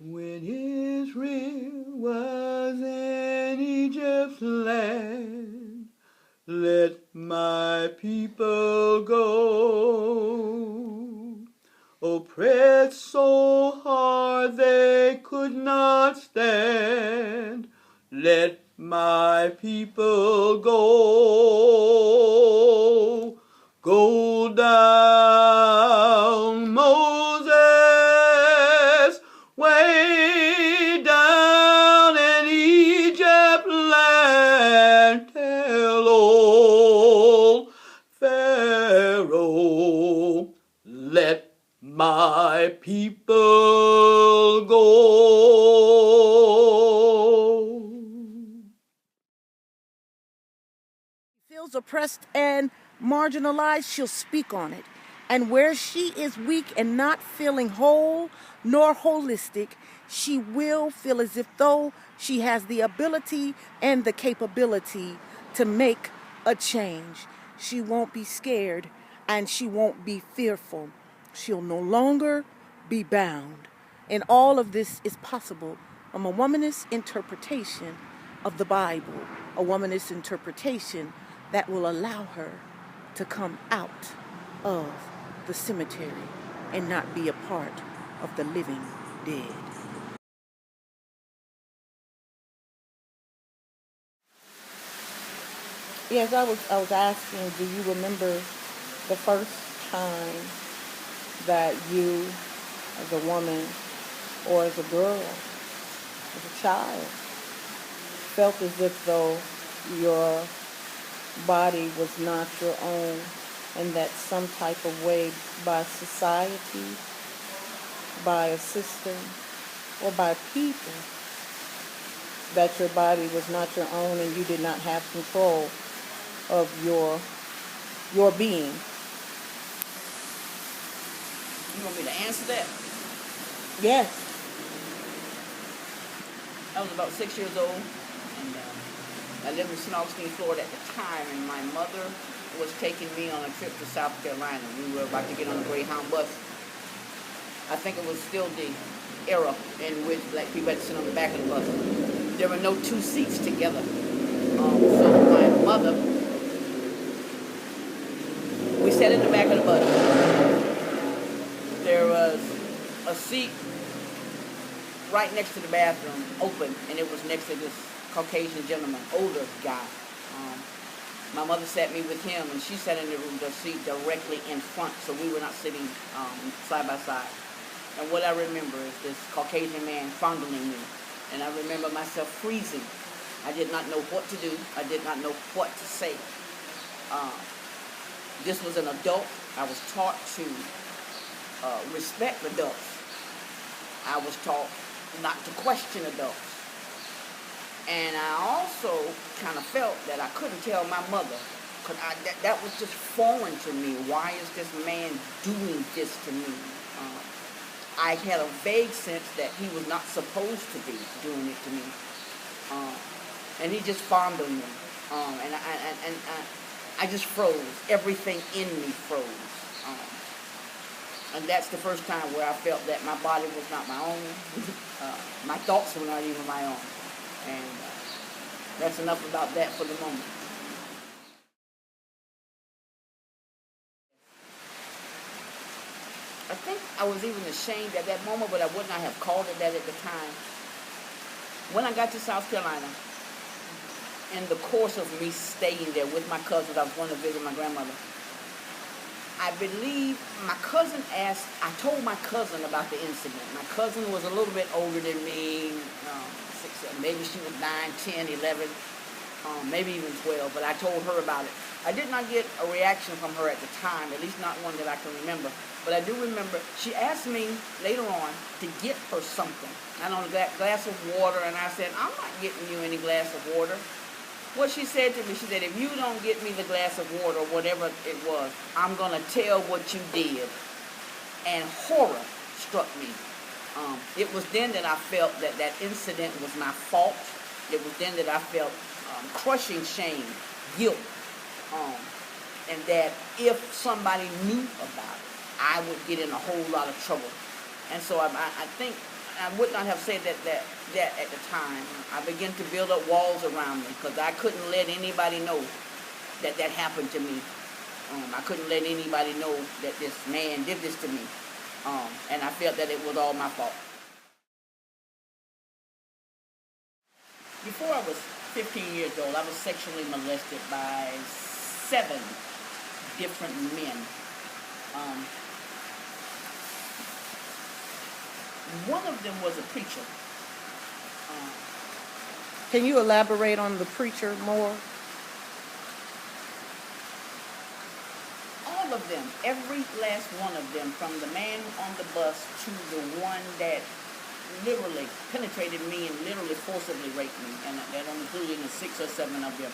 When Israel was in Egypt's land, let my people go. Oppressed so hard they could not stand, let my people go. Go down, Moses, way down in Egypt land, tell old Pharaoh, let my people go. Feels oppressed and marginalized, she'll speak on it. And where she is weak and not feeling whole nor holistic, she will feel as if though she has the ability and the capability to make a change. She won't be scared and she won't be fearful. She'll no longer be bound. And all of this is possible from a womanist interpretation of the Bible, a womanist interpretation that will allow her to come out of the cemetery and not be a part of the living dead. Yes, I was asking, do you remember the first time that you, as a woman or as a girl, as a child, felt as if though your body was not your own, and that some type of way by society, by a system, or by people, that your body was not your own and you did not have control of your being? You want me to answer that? Yes. I was about 6 years old, and I lived in Snoqualmie, Florida at the time, and my mother was taking me on a trip to South Carolina. We were about to get on a Greyhound bus. I think it was still the era in which black people had to sit on the back of the bus. There were no two seats together. So my mother, we sat in the back of the bus. There was a seat right next to the bathroom, open, and it was next to this Caucasian gentleman, older guy. My mother sat me with him, and she sat in the seat directly in front, so we were not sitting side by side. And what I remember is this Caucasian man fondling me, and I remember myself freezing. I did not know what to do. I did not know what to say. This was an adult. I was taught to respect adults. I was taught not to question adults. And I also kind of felt that I couldn't tell my mother, because that was just foreign to me. Why is this man doing this to me? I had a vague sense that he was not supposed to be doing it to me. And he just fondled me. And I just froze. Everything in me froze. And that's the first time where I felt that my body was not my own. My thoughts were not even my own. And that's enough about that for the moment. I think I was even ashamed at that moment, but I would not have called it that at the time. When I got to South Carolina, in the course of me staying there with my cousins, I was going to visit my grandmother. I believe my cousin asked, I told my cousin about the incident. My cousin was a little bit older than me, 6, 7, maybe she was 9, 10, 11, maybe even 12, but I told her about it. I did not get a reaction from her at the time, at least not one that I can remember. But I do remember she asked me later on to get her something. I know that glass of water, and I said, I'm not getting you any glass of water. What she said to me, she said, if you don't get me the glass of water, whatever it was, I'm going to tell what you did. And horror struck me. It was then that I felt that that incident was my fault. It was then that I felt crushing shame, guilt, and that if somebody knew about it, I would get in a whole lot of trouble. And so I think I would not have said that at the time. I began to build up walls around me because I couldn't let anybody know that happened to me. I couldn't let anybody know that this man did this to me. And I felt that it was all my fault. Before I was 15 years old, I was sexually molested by 7 different men. One of them was a preacher. Can you elaborate on the preacher more? All of them, every last one of them, from the man on the bus to the one that literally penetrated me and literally forcibly raped me, and that included 6 or 7 of them.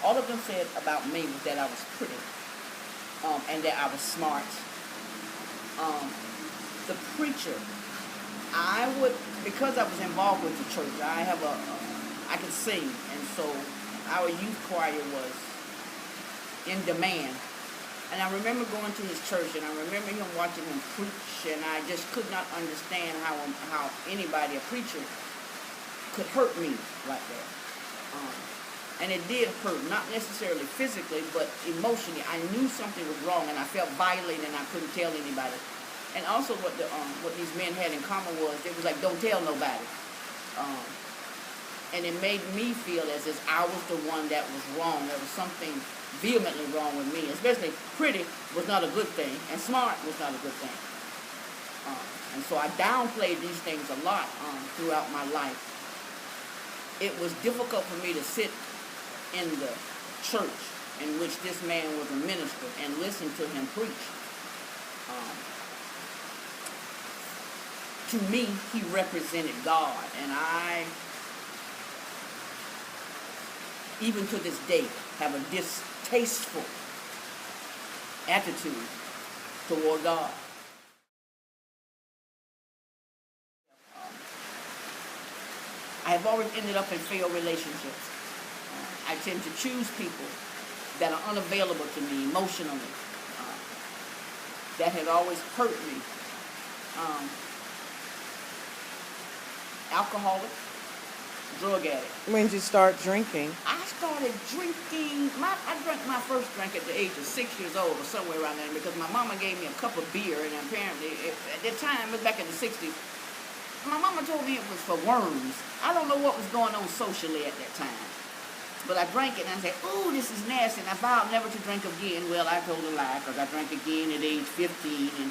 All of them said about me was that I was pretty, and that I was smart. The preacher, because I was involved with the church, I could sing, and so our youth choir was in demand. And I remember going to his church, and I remember him watching him preach, and I just could not understand how anybody, a preacher, could hurt me like that. And it did hurt, not necessarily physically, but emotionally. I knew something was wrong, and I felt violated, and I couldn't tell anybody. And also what these men had in common was, it was like, don't tell nobody. And it made me feel as if I was the one that was wrong. There was something vehemently wrong with me. Especially pretty was not a good thing, and smart was not a good thing. And so I downplayed these things a lot throughout my life. It was difficult for me to sit in the church in which this man was a minister and listen to him preach. To me, he represented God, and I, even to this day, have a distasteful attitude toward God. I have always ended up in failed relationships. I tend to choose people that are unavailable to me emotionally. That had always hurt me. Alcoholic, drug addict. When did you start drinking? I started drinking. I drank my first drink at the age of 6 years old or somewhere around there because my mama gave me a cup of beer, and apparently at that time, it was back in the 60s, my mama told me it was for worms. I don't know what was going on socially at that time. But I drank it and I said, ooh, this is nasty, and I vowed never to drink again. Well, I told a lie because I drank again at age 15, and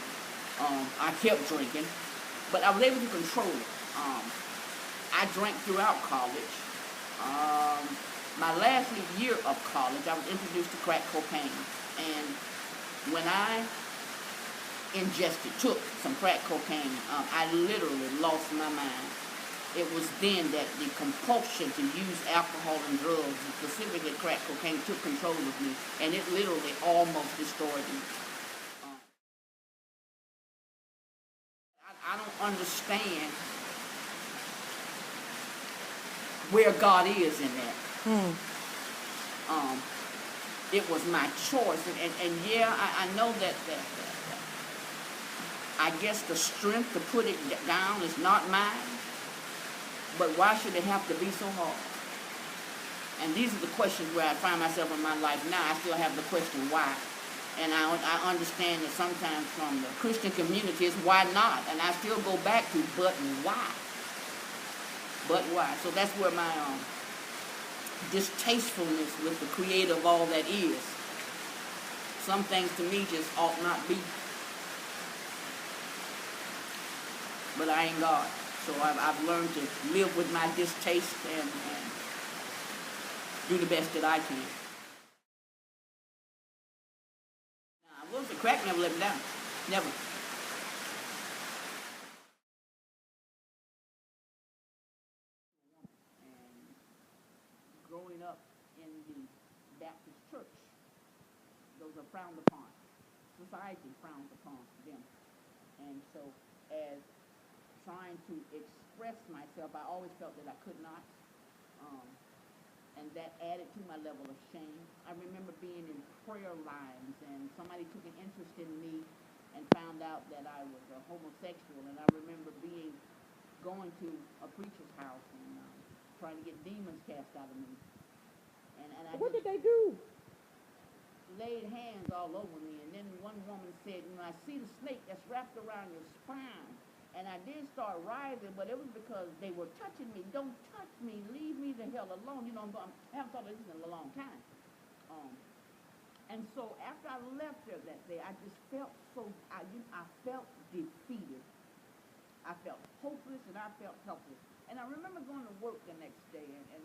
I kept drinking. But I was able to control it. I drank throughout college. My last year of college, I was introduced to crack cocaine. And when I took some crack cocaine, I literally lost my mind. It was then that the compulsion to use alcohol and drugs, specifically crack cocaine, took control of me, and it literally almost destroyed me. I don't understand where God is in that. It was my choice, and yeah, I know that I guess the strength to put it down is not mine, but why should it have to be so hard? And these are the questions where I find myself in my life now. I still have the question why, and I understand that sometimes from the Christian community it's why not, and I still go back to but why. But why? So that's where my distastefulness with the creator of all that is. Some things to me just ought not be. But I ain't God. So I've learned to live with my distaste and do the best that I can. Now, Wolves of Crack never let me down. Never. Growing up in the Baptist church, those are frowned upon. Society frowns upon them. And so as trying to express myself, I always felt that I could not. And that added to my level of shame. I remember being in prayer lines and somebody took an interest in me and found out that I was a homosexual. And I remember to a preacher's house and trying to get demons cast out of me. And I What just did they do? laid hands all over me. And then one woman said, I see the snake that's wrapped around your spine. And I did start writhing, but it was because they were touching me. Don't touch me. Leave me the hell alone. I haven't thought of this in a long time. And so after I left there that day, I just felt I felt defeated. I felt hopeless and I felt helpless. And I remember going to work the next day, and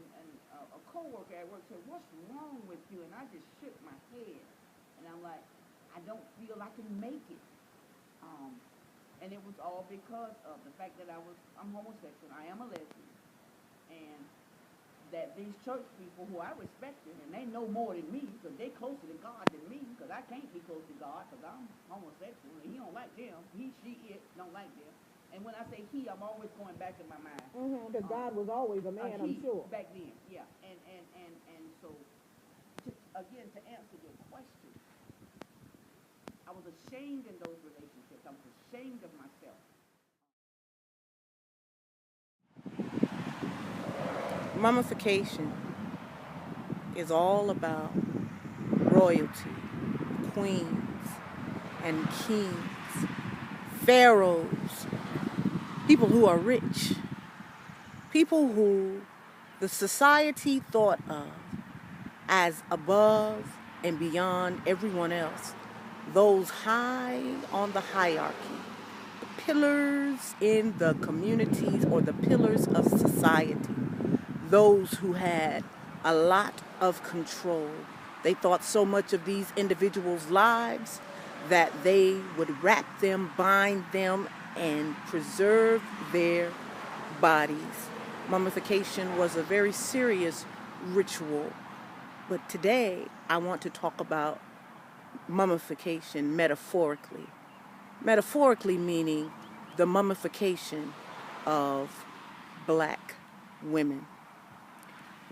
a coworker at work said, "What's wrong with you?" And I just shook my head. And I'm like, I don't feel I can make it. And it was all because of the fact that I'm homosexual. I am a lesbian. And that these church people who I respected, and they know more than me because they closer to God than me, because I can't be close to God because I'm homosexual and he don't like them. He, she, it don't like them. And when I say he, I'm always going back in my mind. Because God was always a man, I'm sure. Back then, yeah. And so, again, to answer your question, I was ashamed in those relationships. I was ashamed of myself. Mummification is all about royalty, queens and kings, pharaohs, people who are rich, people who the society thought of as above and beyond everyone else, those high on the hierarchy, the pillars in the communities or the pillars of society, those who had a lot of control. They thought so much of these individuals' lives that they would wrap them, bind them, and preserve their bodies. Mummification was a very serious ritual. But today, I want to talk about mummification metaphorically. Metaphorically meaning the mummification of black women.